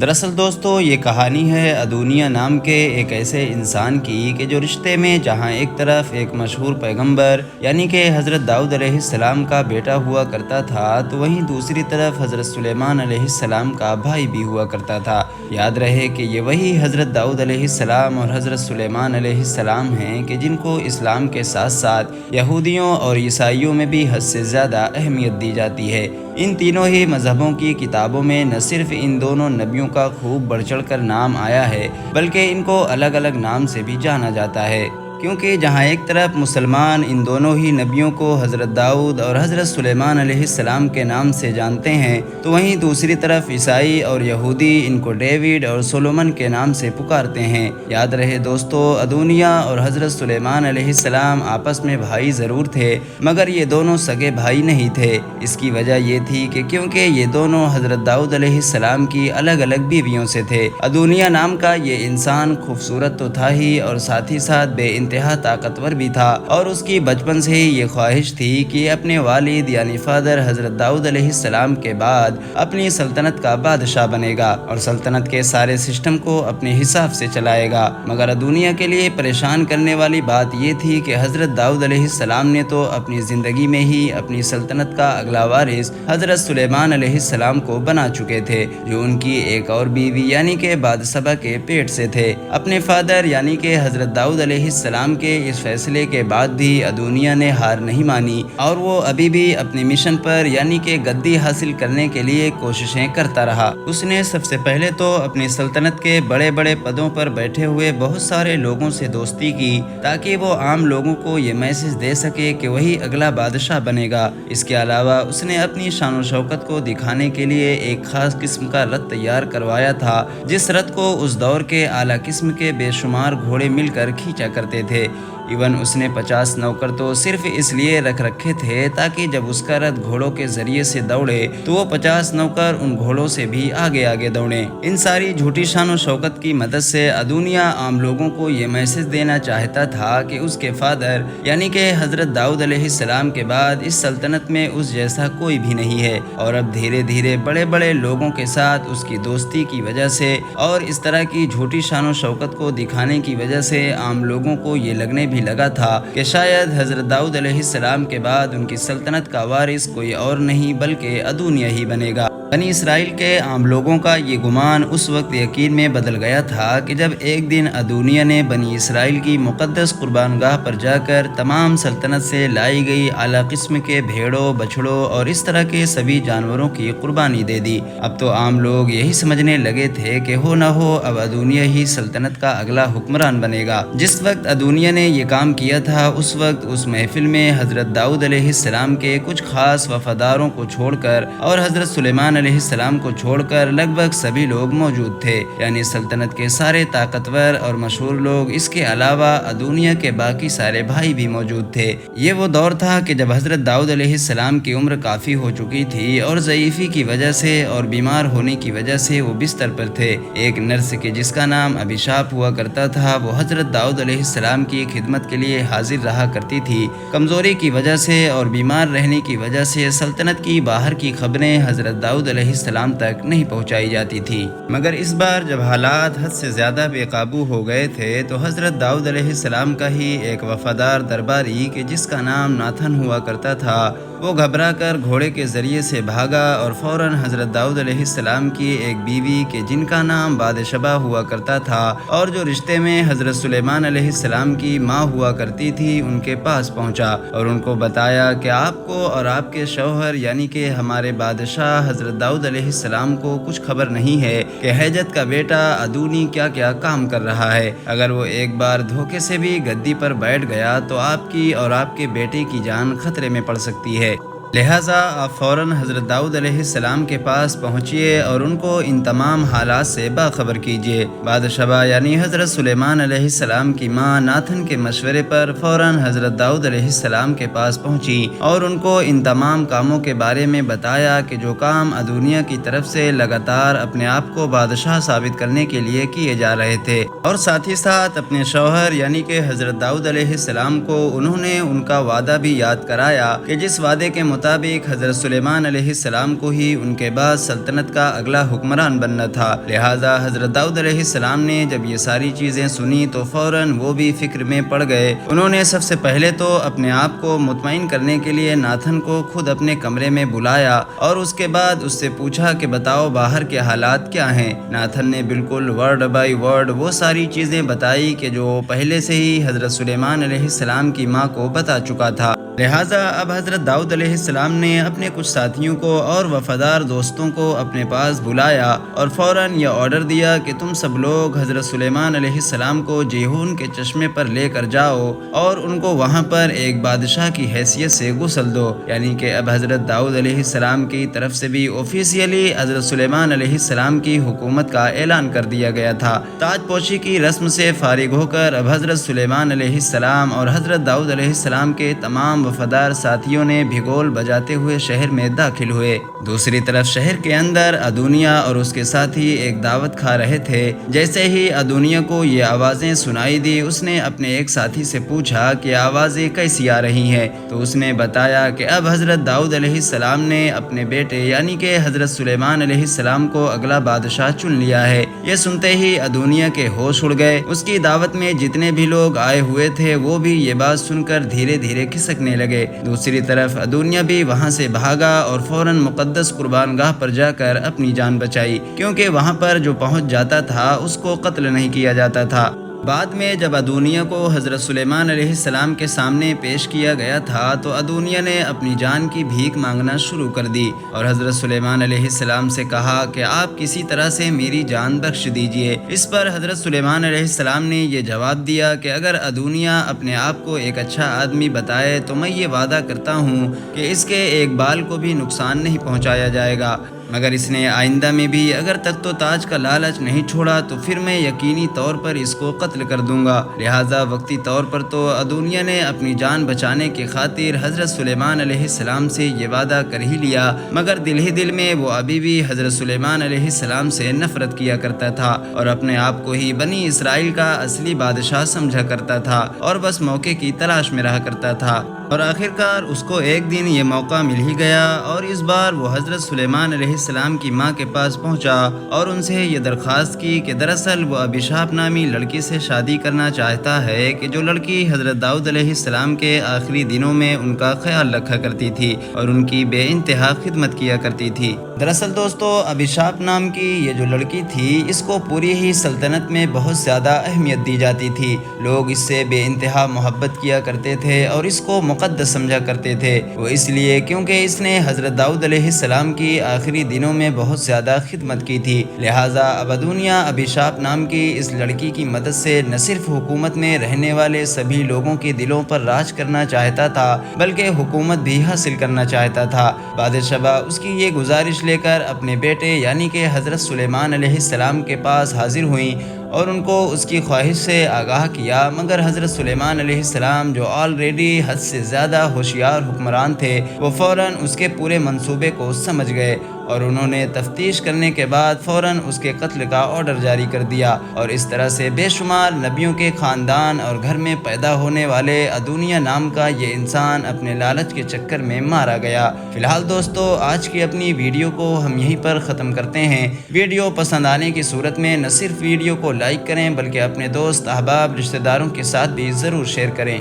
دراصل دوستو یہ کہانی ہے ادونیہ نام کے ایک ایسے انسان کی کہ جو رشتے میں جہاں ایک طرف ایک مشہور پیغمبر یعنی کہ حضرت داؤد علیہ السلام کا بیٹا ہوا کرتا تھا تو وہیں دوسری طرف حضرت سلیمان علیہ السلام کا بھائی بھی ہوا کرتا تھا۔ یاد رہے کہ یہ وہی حضرت داؤد علیہ السلام اور حضرت سلیمان علیہ السلام ہیں کہ جن کو اسلام کے ساتھ ساتھ یہودیوں اور عیسائیوں میں بھی حد سے زیادہ اہمیت دی جاتی ہے۔ ان تینوں ہی مذہبوں کی کتابوں میں نہ صرف ان دونوں نبیوں کا خوب بڑھ چڑھ کر نام آیا ہے بلکہ ان کو الگ الگ نام سے بھی جانا جاتا ہے، کیونکہ جہاں ایک طرف مسلمان ان دونوں ہی نبیوں کو حضرت داؤد اور حضرت سلیمان علیہ السلام کے نام سے جانتے ہیں تو وہیں دوسری طرف عیسائی اور یہودی ان کو ڈیوڈ اور سولومن کے نام سے پکارتے ہیں۔ یاد رہے دوستو، ادونیہ اور حضرت سلیمان علیہ السلام آپس میں بھائی ضرور تھے مگر یہ دونوں سگے بھائی نہیں تھے۔ اس کی وجہ یہ تھی کہ کیونکہ یہ دونوں حضرت داؤد علیہ السلام کی الگ الگ بیویوں سے تھے۔ ادونیہ نام کا یہ انسان خوبصورت تو تھا ہی اور ساتھ ہی ساتھ بے انتہا طاقتور بھی تھا، اور اس کی بچپن سے ہی یہ خواہش تھی کہ اپنے والد یعنی فادر حضرت داؤد علیہ السلام کے بعد اپنی سلطنت کا بادشاہ بنے گا اور سلطنت کے سارے سسٹم کو اپنے حساب سے چلائے گا۔ مگر ادونیہ کے لیے پریشان کرنے والی بات یہ تھی کہ حضرت داؤد علیہ السلام نے تو اپنی زندگی میں ہی اپنی سلطنت کا اگلا وارث حضرت سلیمان علیہ السلام کو بنا چکے تھے، جو ان کی ایک اور بیوی یعنی کہ بادشاہ کے پیٹ سے تھے۔ اپنے فادر یعنی کہ حضرت داؤد علیہ السلام کے اس فیصلے کے بعد بھی ادونیہ نے ہار نہیں مانی اور وہ ابھی بھی اپنے مشن پر یعنی کہ گدی حاصل کرنے کے لیے کوششیں کرتا رہا۔ اس نے سب سے پہلے تو اپنی سلطنت کے بڑے بڑے پدوں پر بیٹھے ہوئے بہت سارے لوگوں سے دوستی کی تاکہ وہ عام لوگوں کو یہ میسج دے سکے کہ وہی اگلا بادشاہ بنے گا۔ اس کے علاوہ اس نے اپنی شان و شوکت کو دکھانے کے لیے ایک خاص قسم کا رتھ تیار کروایا تھا، جس رتھ کو اس دور کے اعلیٰ قسم کے بے شمار گھوڑے مل کر کھینچا کرتے تھے۔ ایون اس نے 50 نوکر تو صرف اس لیے رکھ رکھے تھے تاکہ جب اس کا رتھ گھوڑوں کے ذریعے سے دوڑے تو وہ 50 نوکر ان گھوڑوں سے بھی آگے آگے دوڑیں۔ ان ساری جھوٹی شان و شوکت کی مدد سے ادونیہ عام لوگوں کو یہ میسج دینا چاہتا تھا کہ اس کے فادر یعنی کہ حضرت داؤد علیہ السلام کے بعد اس سلطنت میں اس جیسا کوئی بھی نہیں ہے، اور اب دھیرے دھیرے بڑے بڑے لوگوں کے ساتھ اس کی دوستی کی وجہ سے اور اس طرح کی جھوٹی شان و شوکت کو دکھانے کی وجہ سے عام لوگوں کو یہ لگنے بھی لگا تھا کہ شاید حضرت داؤد علیہ السلام کے بعد ان کی سلطنت کا وارث کوئی اور نہیں بلکہ ادونیہ ہی بنے گا۔ بنی اسرائیل کے عام لوگوں کا یہ گمان اس وقت یقین میں بدل گیا تھا کہ جب ایک دن ادونیہ نے بنی اسرائیل کی مقدس قربان گاہ پر جا کر تمام سلطنت سے لائی گئی اعلیٰ قسم کے بھیڑوں، بچڑوں اور اس طرح کے سبھی جانوروں کی قربانی دے دی۔ اب تو عام لوگ یہی سمجھنے لگے تھے کہ ہو نہ ہو اب ادونیہ ہی سلطنت کا اگلا حکمران بنے گا۔ جس وقت ادونیہ نے یہ کام کیا تھا اس وقت اس محفل میں حضرت داؤد علیہ السلام کے کچھ خاص وفاداروں کو چھوڑ کر اور حضرت سلیمان علیہ السلام کو چھوڑ کر لگ بھگ سبھی لوگ موجود تھے، یعنی سلطنت کے سارے طاقتور اور مشہور لوگ۔ اس کے علاوہ ادونیہ کے باقی سارے بھائی بھی موجود تھے۔ یہ وہ دور تھا کہ جب حضرت داؤد علیہ السلام کی عمر کافی ہو چکی تھی اور ضعیفی کی وجہ سے اور بیمار ہونے کی وجہ سے وہ بستر پر تھے۔ ایک نرس کے جس کا نام ابیشاپ ہوا کرتا تھا وہ حضرت داؤد علیہ السلام کی خدمت کے لیے حاضر رہا کرتی تھی۔ کمزوری کی وجہ سے اور بیمار رہنے کی وجہ سے سلطنت کی باہر کی خبریں حضرت داؤد علیہ السلام تک نہیں پہنچائی جاتی تھی۔ مگر اس بار جب حالات حد سے زیادہ بے قابو ہو گئے تھے تو حضرت داؤد علیہ السلام کا ہی ایک وفادار درباری کہ جس کا نام ناتھن ہوا کرتا تھا وہ گھبرا کر گھوڑے کے ذریعے سے بھاگا اور فوراً حضرت داؤد علیہ السلام کی ایک بیوی کہ جن کا نام بادشبہ ہوا کرتا تھا اور جو رشتے میں حضرت سلیمان علیہ السلام کی ماں ہوا کرتی تھی ان کے پاس پہنچا اور ان کو بتایا کہ آپ کو اور آپ کے شوہر یعنی کہ ہمارے بادشاہ حضرت داؤد علیہ السلام کو کچھ خبر نہیں ہے کہ حجت کا بیٹا ادونی کیا کیا کام کر رہا ہے۔ اگر وہ ایک بار دھوکے سے بھی گدی پر بیٹھ گیا تو آپ کی اور آپ کے بیٹے کی جان خطرے میں پڑ سکتی ہے، لہٰذا آپ فوراً حضرت داؤد علیہ السلام کے پاس پہنچیے اور ان کو ان تمام حالات سے باخبر کیجیے۔ بادشاہ یعنی حضرت سلیمان علیہ السلام کی ماں ناتھن کے مشورے پر فوراً حضرت داؤد علیہ السلام کے پاس پہنچی اور ان کو ان تمام کاموں کے بارے میں بتایا کہ جو کام ادونیہ کی طرف سے لگاتار اپنے آپ کو بادشاہ ثابت کرنے کے لیے کیے جا رہے تھے، اور ساتھ ہی ساتھ اپنے شوہر یعنی کہ حضرت داؤد علیہ السلام کو انہوں نے ان کا وعدہ بھی یاد کرایا کہ جس وعدے کے مطابق حضرت سلیمان علیہ السلام کو ہی ان کے بعد سلطنت کا اگلا حکمران بننا تھا، لہٰذا حضرت داؤد علیہ السلام نے جب یہ ساری چیزیں سنی تو فوراً وہ بھی فکر میں پڑ گئے۔ انہوں نے سب سے پہلے تو اپنے آپ کو مطمئن کرنے کے لیے ناتھن کو خود اپنے کمرے میں بلایا اور اس کے بعد اس سے پوچھا کہ بتاؤ باہر کے حالات کیا ہیں۔ ناتھن نے بالکل ورڈ بائی ورڈ وہ ساری چیزیں بتائی کہ جو پہلے سے ہی حضرت سلیمان علیہ السلام کی ماں کو بتا چکا تھا۔ لہٰذا اب حضرت داؤد علیہ السلام نے اپنے کچھ ساتھیوں کو اور وفادار دوستوں کو اپنے پاس بلایا اور فوراً یہ آرڈر دیا کہ تم سب لوگ حضرت سلیمان علیہ السلام کو جیہون کے چشمے پر لے کر جاؤ اور ان کو وہاں پر ایک بادشاہ کی حیثیت سے غسل دو، یعنی کہ اب حضرت داؤد علیہ السلام کی طرف سے بھی آفیشیلی حضرت سلیمان علیہ السلام کی حکومت کا اعلان کر دیا گیا تھا۔ تاج پوشی کی رسم سے فارغ ہو کر اب حضرت سلیمان علیہ السلام اور حضرت داؤد علیہ السلام کے تمام وفادار ساتھیوں نے بھگول بجاتے ہوئے شہر میں داخل ہوئے۔ دوسری طرف شہر کے اندر ادونیا اور اس کے ساتھی ایک دعوت کھا رہے تھے۔ جیسے ہی ادونیا کو یہ آوازیں سنائی دی، اس نے اپنے ایک ساتھی سے پوچھا کہ آوازیں کیسی آ رہی ہیں، تو اس نے بتایا کہ اب حضرت داؤد علیہ السلام نے اپنے بیٹے یعنی کہ حضرت سلیمان علیہ السلام کو اگلا بادشاہ چن لیا ہے۔ یہ سنتے ہی ادونیا کے ہوش اڑ گئے۔ اس کی دعوت میں جتنے بھی لوگ آئے ہوئے تھے وہ بھی یہ بات سن کر دھیرے دھیرے کھسکنے لگے۔ دوسری طرف ادونیا بھی وہاں سے بھاگا اور فوراً مقدس قربان گاہ پر جا کر اپنی جان بچائی، کیونکہ وہاں پر جو پہنچ جاتا تھا اس کو قتل نہیں کیا جاتا تھا۔ بعد میں جب ادونیا کو حضرت سلیمان علیہ السلام کے سامنے پیش کیا گیا تھا تو ادونیا نے اپنی جان کی بھیک مانگنا شروع کر دی اور حضرت سلیمان علیہ السلام سے کہا کہ آپ کسی طرح سے میری جان بخش دیجئے۔ اس پر حضرت سلیمان علیہ السلام نے یہ جواب دیا کہ اگر ادونیا اپنے آپ کو ایک اچھا آدمی بتائے تو میں یہ وعدہ کرتا ہوں کہ اس کے ایک بال کو بھی نقصان نہیں پہنچایا جائے گا، مگر اس نے آئندہ میں بھی اگر تخت و تاج کا لالچ نہیں چھوڑا تو پھر میں یقینی طور پر اس کو قتل کر دوں گا۔ لہٰذا وقتی طور پر تو ادونیا نے اپنی جان بچانے کی خاطر حضرت سلیمان علیہ السلام سے یہ وعدہ کر ہی لیا، مگر دل ہی دل میں وہ ابھی بھی حضرت سلیمان علیہ السلام سے نفرت کیا کرتا تھا اور اپنے آپ کو ہی بنی اسرائیل کا اصلی بادشاہ سمجھا کرتا تھا اور بس موقع کی تلاش میں رہا کرتا تھا۔ اور آخرکار اس کو ایک دن یہ موقع مل ہی گیا اور اس بار وہ حضرت سلیمان علیہ السلام کی ماں کے پاس پہنچا اور ان سے یہ درخواست کی کہ دراصل وہ ابیشاپ نامی لڑکی سے شادی کرنا چاہتا ہے کہ جو لڑکی حضرت داؤد علیہ السلام کے آخری دنوں میں ان کا خیال رکھا کرتی تھی اور ان کی بے انتہا خدمت کیا کرتی تھی۔ دراصل دوستو ابیشاپ نام کی یہ جو لڑکی تھی اس کو پوری ہی سلطنت میں بہت زیادہ اہمیت دی جاتی تھی۔ لوگ اس سے بے انتہا محبت کیا کرتے تھے اور اس کو مقدس سمجھا کرتے تھے، وہ اس لیے کیونکہ اس نے حضرت داؤد علیہ السلام کی آخری دنوں میں بہت زیادہ خدمت کی تھی۔ لہٰذا اب ادونیا ابیشاپ نام کی اس لڑکی کی مدد سے نہ صرف حکومت میں رہنے والے سبھی لوگوں کے دلوں پر راج کرنا چاہتا تھا بلکہ حکومت بھی حاصل کرنا چاہتا تھا۔ بعد شبہ اس کی یہ گزارش لے کر اپنے بیٹے یعنی کہ حضرت سلیمان علیہ السلام کے پاس حاضر ہوئیں اور ان کو اس کی خواہش سے آگاہ کیا، مگر حضرت سلیمان علیہ السلام جو آلریڈی حد سے زیادہ ہوشیار حکمران تھے وہ فوراً اس کے پورے منصوبے کو سمجھ گئے اور انہوں نے تفتیش کرنے کے بعد فوراً اس کے قتل کا آرڈر جاری کر دیا اور اس طرح سے بے شمار نبیوں کے خاندان اور گھر میں پیدا ہونے والے ادونیا نام کا یہ انسان اپنے لالچ کے چکر میں مارا گیا۔ فی الحال دوستو آج کی اپنی ویڈیو کو ہم یہیں پر ختم کرتے ہیں۔ ویڈیو پسند آنے کی صورت میں نہ صرف ویڈیو کو لائک کریں بلکہ اپنے دوست احباب رشتہ داروں کے ساتھ بھی ضرور شیئر کریں۔